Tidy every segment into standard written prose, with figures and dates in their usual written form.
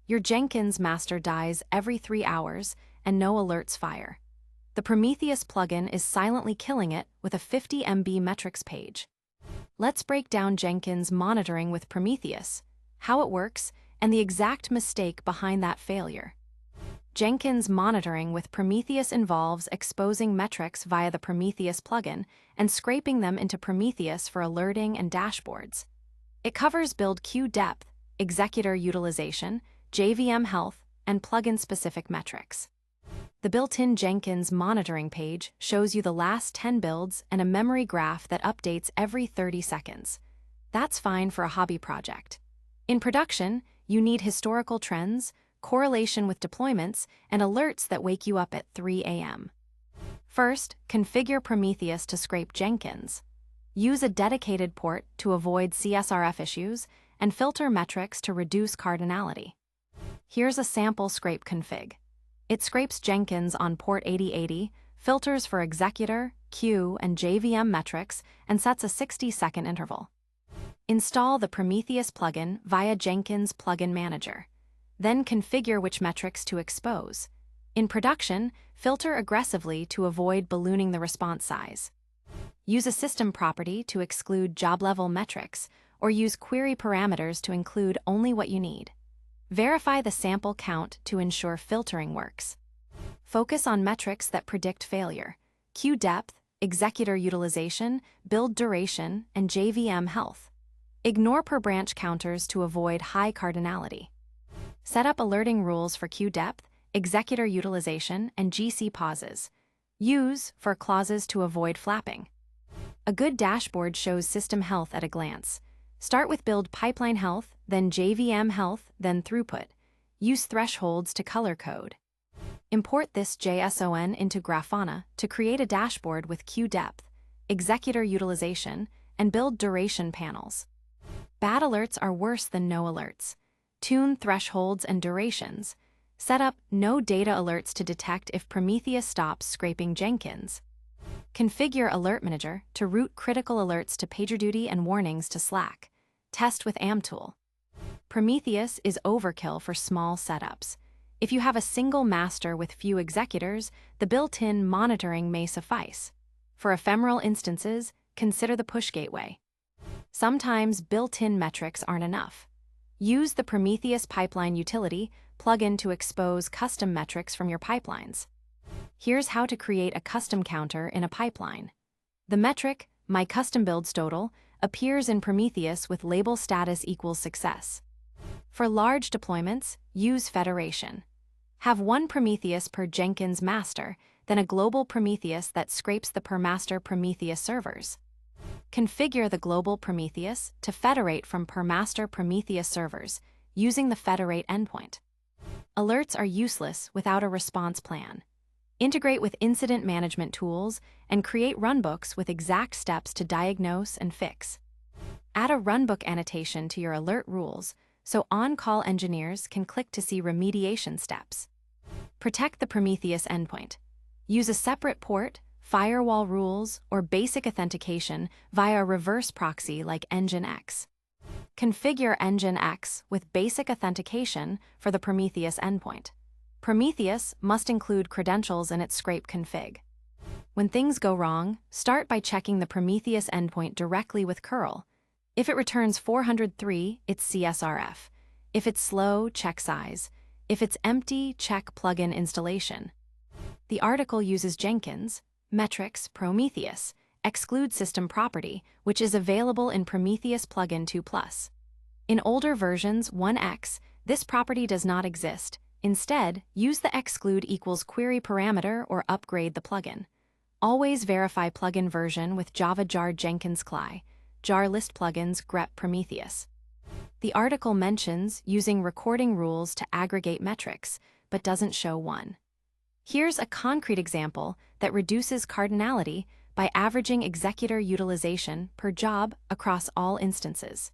Your Jenkins master dies every 3 hours, and no alerts fire. The Prometheus plugin is silently killing it with a 50 MB metrics page. Let's break down Jenkins monitoring with Prometheus, how it works, and the exact mistake behind that failure. Jenkins monitoring with Prometheus involves exposing metrics via the Prometheus plugin and scraping them into Prometheus for alerting and dashboards. It covers build queue depth, executor utilization, JVM health, and plugin-specific metrics. The built-in Jenkins monitoring page shows you the last 10 builds and a memory graph that updates every 30 seconds. That's fine for a hobby project. In production, you need historical trends, correlation with deployments, and alerts that wake you up at 3 a.m. First, configure Prometheus to scrape Jenkins. Use a dedicated port to avoid CSRF issues and filter metrics to reduce cardinality. Here's a sample scrape config. It scrapes Jenkins on port 8080, filters for executor, queue, and JVM metrics, and sets a 60-second interval. Install the Prometheus plugin via Jenkins Plugin Manager. Then configure which metrics to expose. In production, filter aggressively to avoid ballooning the response size. Use a system property to exclude job-level metrics, or use query parameters to include only what you need. Verify the sample count to ensure filtering works. Focus on metrics that predict failure: queue depth, executor utilization, build duration, and JVM health. Ignore per-branch counters to avoid high cardinality. Set up alerting rules for queue depth, executor utilization, and GC pauses. Use for clauses to avoid flapping. A good dashboard shows system health at a glance. Start with build pipeline health, then JVM health, then throughput. Use thresholds to color code. Import this JSON into Grafana to create a dashboard with queue depth, executor utilization, and build duration panels. Bad alerts are worse than no alerts. Tune thresholds and durations. Set up no data alerts to detect if Prometheus stops scraping Jenkins. Configure Alert Manager to route critical alerts to PagerDuty and warnings to Slack. Test with AmTool. Prometheus is overkill for small setups. If you have a single master with few executors, the built-in monitoring may suffice. For ephemeral instances, consider the push gateway. Sometimes built-in metrics aren't enough. Use the Prometheus Pipeline Utility plugin to expose custom metrics from your pipelines. Here's how to create a custom counter in a pipeline. The metric, My Custom Builds Total, appears in Prometheus with label status equals success. For large deployments, use federation. Have one Prometheus per Jenkins master, then a global Prometheus that scrapes the per master Prometheus servers. Configure the global Prometheus to federate from per master Prometheus servers using the federate endpoint. Alerts are useless without a response plan. Integrate with incident management tools and create runbooks with exact steps to diagnose and fix. Add a runbook annotation to your alert rules so on-call engineers can click to see remediation steps. Protect the Prometheus endpoint. Use a separate port, firewall rules, or basic authentication via a reverse proxy like Nginx. Configure Nginx with basic authentication for the Prometheus endpoint. Prometheus must include credentials in its scrape config. When things go wrong, start by checking the Prometheus endpoint directly with curl. If it returns 403, it's CSRF. If it's slow, check size. If it's empty, check plugin installation. The article uses Jenkins, metrics, Prometheus, exclude system property, which is available in Prometheus plugin 2+. In older versions 1x, this property does not exist. Instead, use the exclude equals query parameter or upgrade the plugin. Always verify plugin version with Java jar Jenkins CLI, jar list plugins grep Prometheus. The article mentions using recording rules to aggregate metrics, but doesn't show one. Here's a concrete example that reduces cardinality by averaging executor utilization per job across all instances.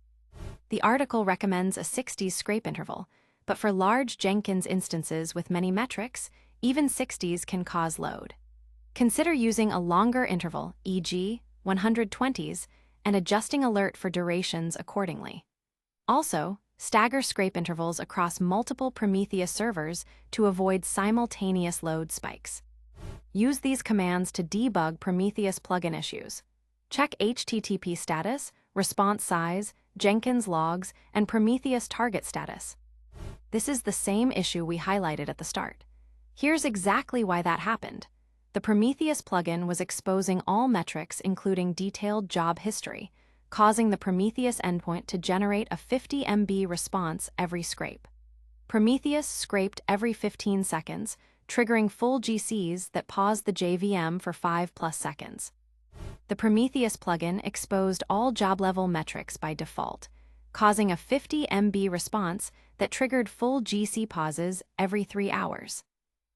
The article recommends a 60s scrape interval, but for large Jenkins instances with many metrics, even 60s can cause load. Consider using a longer interval, e.g., 120s, and adjusting alert for durations accordingly. Also, Stagger scrape intervals across multiple Prometheus servers to avoid simultaneous load spikes. Use these commands to debug Prometheus plugin issues. Check HTTP status, response size, Jenkins logs, and Prometheus target status. This is the same issue we highlighted at the start. Here's exactly why that happened. The Prometheus plugin was exposing all metrics, including detailed job history, causing the Prometheus endpoint to generate a 50 MB response every scrape. Prometheus scraped every 15 seconds, triggering full GCs that paused the JVM for 5+ seconds. The Prometheus plugin exposed all job-level metrics by default, causing a 50 MB response that triggered full GC pauses every 3 hours.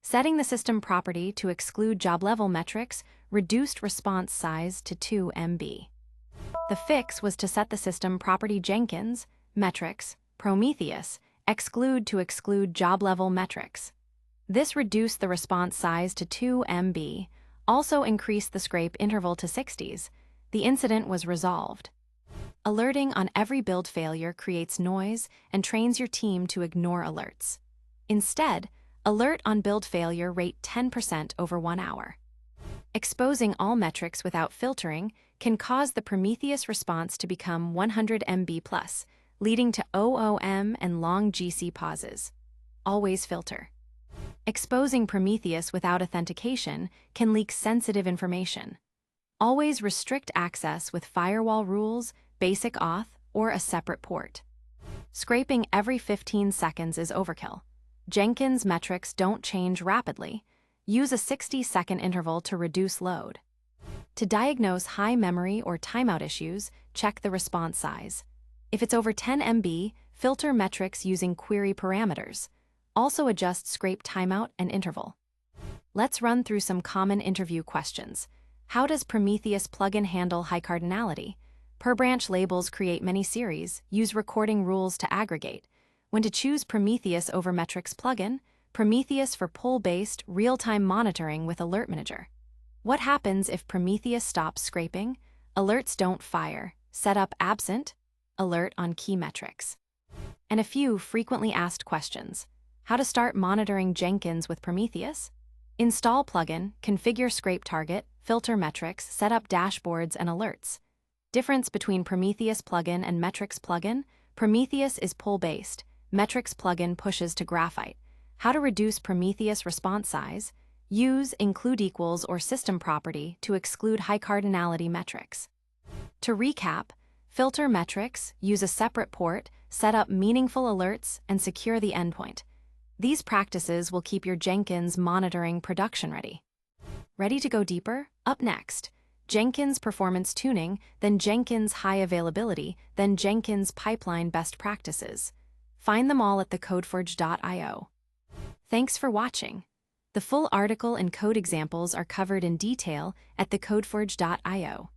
Setting the system property to exclude job-level metrics reduced response size to 2 MB. The fix was to set the system property Jenkins, metrics, Prometheus, exclude to exclude job-level metrics. This reduced the response size to 2 MB, also increased the scrape interval to 60s. The incident was resolved. Alerting on every build failure creates noise and trains your team to ignore alerts. Instead, alert on build failure rate 10% over 1 hour. Exposing all metrics without filtering can cause the Prometheus response to become 100 MB+, leading to OOM and long GC pauses. Always filter. Exposing Prometheus without authentication can leak sensitive information. Always restrict access with firewall rules, basic auth, or a separate port. Scraping every 15 seconds is overkill. Jenkins metrics don't change rapidly. Use a 60-second interval to reduce load. To diagnose high memory or timeout issues, check the response size. If it's over 10 MB, filter metrics using query parameters. Also adjust scrape timeout and interval. Let's run through some common interview questions. How does Prometheus plugin handle high cardinality? Per branch labels create many series, use recording rules to aggregate. When to choose Prometheus over metrics plugin? Prometheus for pull-based, real-time monitoring with Alert Manager. What happens if Prometheus stops scraping? Alerts don't fire. Setup absent. Alert on key metrics. And a few frequently asked questions. How to start monitoring Jenkins with Prometheus? Install plugin, configure scrape target, filter metrics, set up dashboards and alerts. Difference between Prometheus plugin and metrics plugin? Prometheus is pull-based. Metrics plugin pushes to graphite. How to reduce Prometheus response size? Use include equals or system property to exclude high cardinality metrics. To recap, filter metrics, use a separate port, set up meaningful alerts, and secure the endpoint. These practices will keep your Jenkins monitoring production ready. Ready to go deeper? Up next, Jenkins performance tuning, then Jenkins high availability, then Jenkins pipeline best practices. Find them all at TheCodeForge.io. Thanks for watching. The full article and code examples are covered in detail at TheCodeForge.io.